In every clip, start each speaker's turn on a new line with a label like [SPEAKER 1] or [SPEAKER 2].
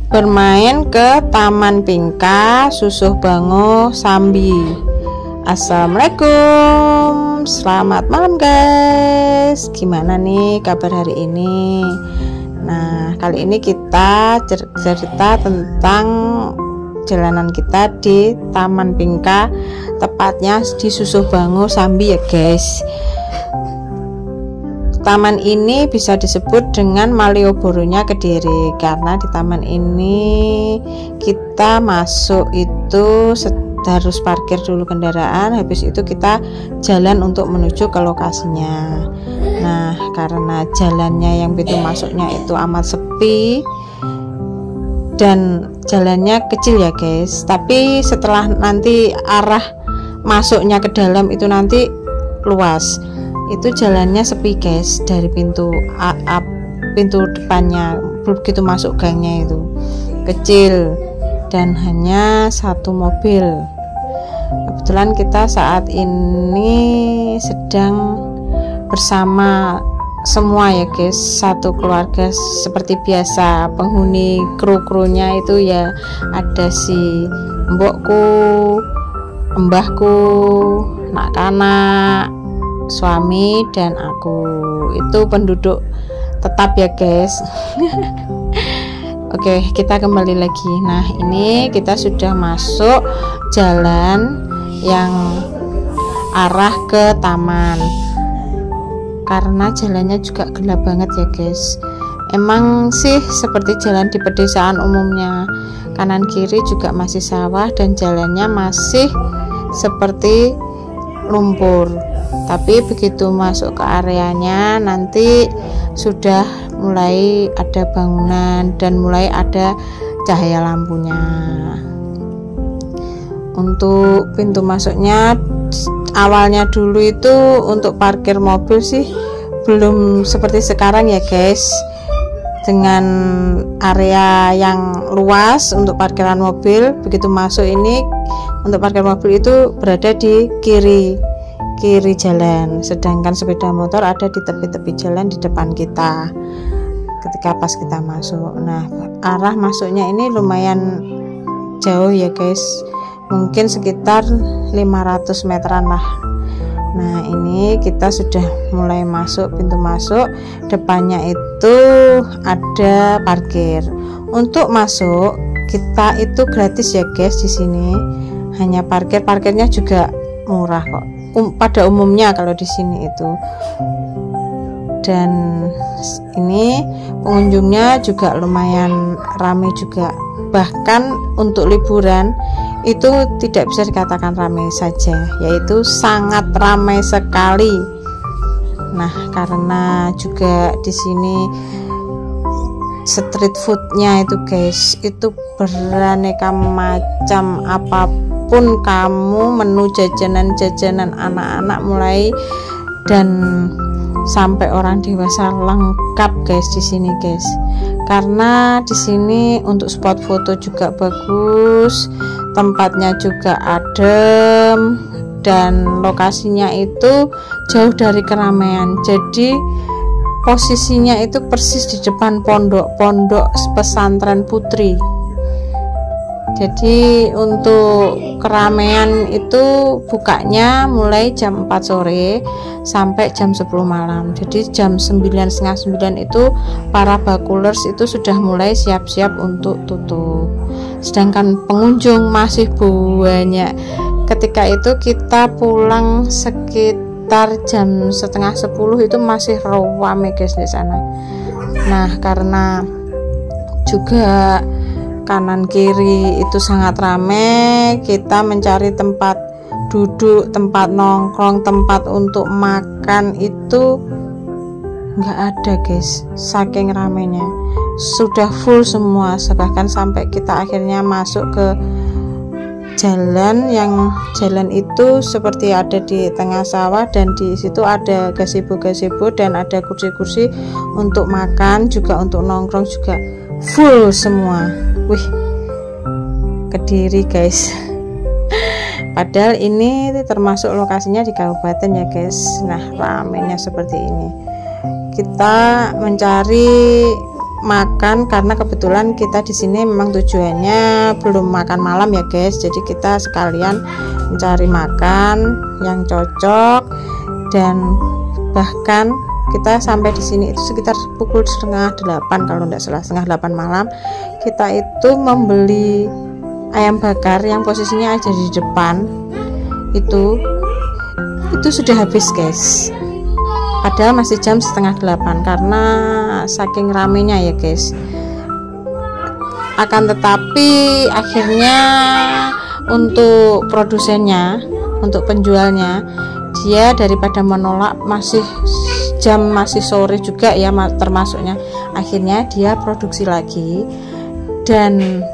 [SPEAKER 1] bermain ke Taman Bingka Susuh Bango Sambi. Assalamualaikum, selamat malam guys. Gimana nih kabar hari ini? Nah, kali ini kita cerita tentang jalanan kita di Taman Bingka, tepatnya di Susuh Bango Sambi ya guys. Taman ini bisa disebut dengan Malioboro-nya Kediri, karena di taman ini kita masuk itu harus parkir dulu kendaraan, habis itu kita jalan untuk menuju ke lokasinya. Nah, karena jalannya yang pintu masuknya itu amat sepi dan jalannya kecil ya guys, tapi setelah nanti arah masuknya ke dalam itu nanti luas. Itu jalannya sepi guys, dari pintu depannya begitu masuk gangnya itu kecil dan hanya satu mobil. Kebetulan kita saat ini sedang bersama semua ya guys, satu keluarga seperti biasa. Penghuni kru-krunya itu ya ada si mbokku, mbahku, anak-anak, suami, dan aku. Itu penduduk tetap ya guys. Oke, kita kembali lagi. Nah, ini kita sudah masuk jalan yang arah ke taman, karena jalannya juga gelap banget ya guys. Emang sih seperti jalan di pedesaan umumnya, kanan kiri juga masih sawah dan jalannya masih seperti lumpur. Tapi begitu masuk ke areanya nanti sudah mulai ada bangunan dan mulai ada cahaya lampunya. Untuk pintu masuknya awalnya dulu itu untuk parkir mobil sih belum seperti sekarang ya guys, dengan area yang luas untuk parkiran mobil. Begitu masuk ini untuk parkir mobil itu berada di kiri jalan, sedangkan sepeda motor ada di tepi-tepi jalan di depan kita ketika pas kita masuk. Nah, arah masuknya ini lumayan jauh ya guys, mungkin sekitar 500 meteran lah. Nah, ini kita sudah mulai masuk pintu masuk, depannya itu ada parkir. Untuk masuk kita itu gratis ya guys di sini, hanya parkirnya juga murah kok. Pada umumnya kalau di sini itu. Dan ini pengunjungnya juga lumayan ramai juga. Bahkan untuk liburan itu tidak bisa dikatakan ramai saja, yaitu sangat ramai sekali. Nah, karena juga di sini street foodnya itu guys, itu beraneka macam, apapun kamu menu jajanan anak-anak mulai dan sampai orang dewasa lengkap guys di sini guys. Karena di sini untuk spot foto juga bagus, tempatnya juga adem, dan lokasinya itu jauh dari keramaian. Jadi posisinya itu persis di depan pondok pesantren putri. Jadi untuk keramaian itu bukanya mulai jam 4 sore sampai jam 10 malam. Jadi jam 9, setengah 9 itu para bakulers itu sudah mulai siap-siap untuk tutup. Sedangkan pengunjung masih banyak. Ketika itu kita pulang sekitar jam setengah 10 itu masih ramai guys di sana. Nah, karena juga kanan kiri itu sangat ramai, kita mencari tempat duduk, tempat nongkrong, tempat untuk makan itu nggak ada guys, saking ramainya. Sudah full semua, bahkan sampai kita akhirnya masuk ke jalan itu seperti ada di tengah sawah, dan di situ ada gazebo dan ada kursi-kursi untuk makan juga, untuk nongkrong juga full semua. Wih, Kediri guys. Padahal ini termasuk lokasinya di kabupaten ya guys. Nah, ramainya seperti ini. Kita mencari makan, karena kebetulan kita di sini memang tujuannya belum makan malam ya guys, jadi kita sekalian mencari makan yang cocok. Dan bahkan kita sampai di sini itu sekitar pukul 7:30 kalau tidak salah, 7:30 malam. Kita itu membeli ayam bakar yang posisinya ada di depan itu sudah habis guys, padahal masih jam 7:30 karena saking ramenya ya guys. Akan tetapi akhirnya untuk produsennya, untuk penjualnya, dia daripada menolak masih sore juga ya termasuknya, akhirnya dia produksi lagi dan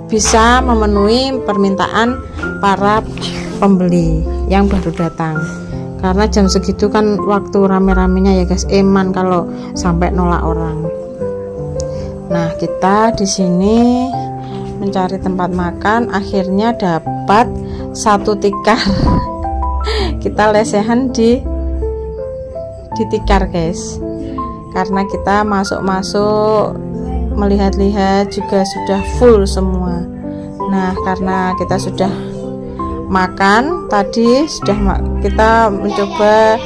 [SPEAKER 1] bisa memenuhi permintaan para pembeli yang baru datang. Karena jam segitu kan waktu rame-ramenya ya guys, eman kalau sampai nolak orang. Nah, kita di sini mencari tempat makan, akhirnya dapat satu tikar. Kita lesehan di tikar guys, karena kita masuk melihat-lihat juga sudah full semua. Nah, karena kita sudah makan tadi, kita mencoba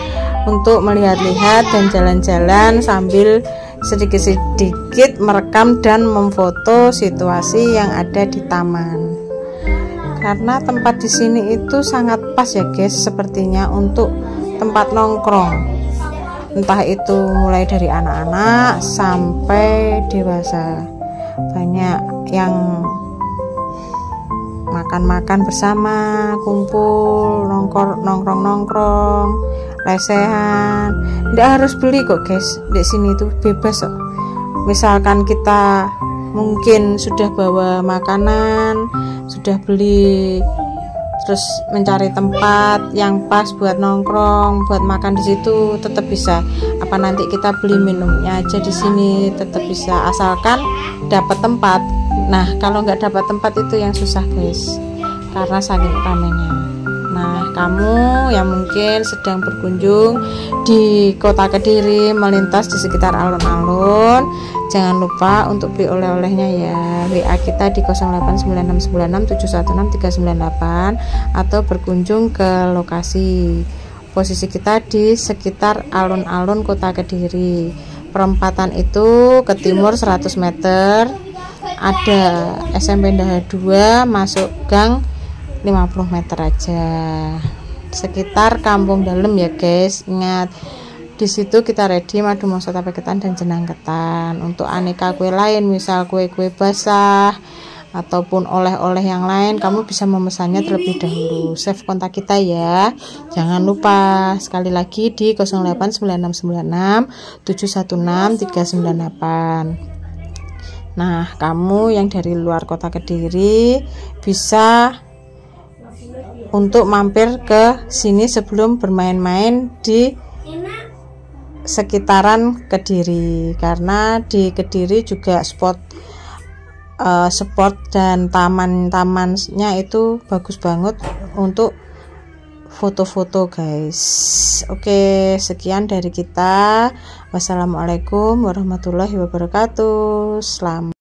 [SPEAKER 1] untuk melihat-lihat dan jalan-jalan sambil sedikit-sedikit merekam dan memfoto situasi yang ada di taman. Karena tempat di sini itu sangat pas ya guys, sepertinya untuk tempat nongkrong, entah itu mulai dari anak-anak sampai dewasa. Banyak yang makan-makan bersama, kumpul, nongkrong, lesehan. Nggak harus beli kok guys, di sini tuh bebas kok. Misalkan kita mungkin sudah bawa makanan, sudah beli, terus mencari tempat yang pas buat nongkrong, buat makan di situ tetap bisa. Apa nanti kita beli minumnya aja di sini tetap bisa, asalkan dapat tempat. Nah, kalau nggak dapat tempat itu yang susah guys, karena saking ramenya. Nah, kamu yang mungkin sedang berkunjung di Kota Kediri, melintas di sekitar alun-alun, jangan lupa untuk beli oleh-olehnya ya. WA kita di 089696716398 atau berkunjung ke lokasi. Posisi kita di sekitar alun-alun Kota Kediri. Perempatan itu ke timur 100 meter. Ada SMP Daha 2, masuk gang 50 meter aja. Sekitar Kampung Dalem ya guys. Ingat, di situ kita ready madu mongso tape ketan dan jenang ketan. Untuk aneka kue lain, misal kue-kue basah ataupun oleh-oleh yang lain, kamu bisa memesannya terlebih dahulu. Save kontak kita ya. Jangan lupa, sekali lagi di 089696716398. Nah, kamu yang dari luar Kota Kediri bisa untuk mampir ke sini sebelum bermain-main di sekitaran Kediri, karena di Kediri juga sport dan taman-tamannya itu bagus banget untuk foto-foto guys. Oke, sekian dari kita. Wassalamualaikum warahmatullahi wabarakatuh. Selamat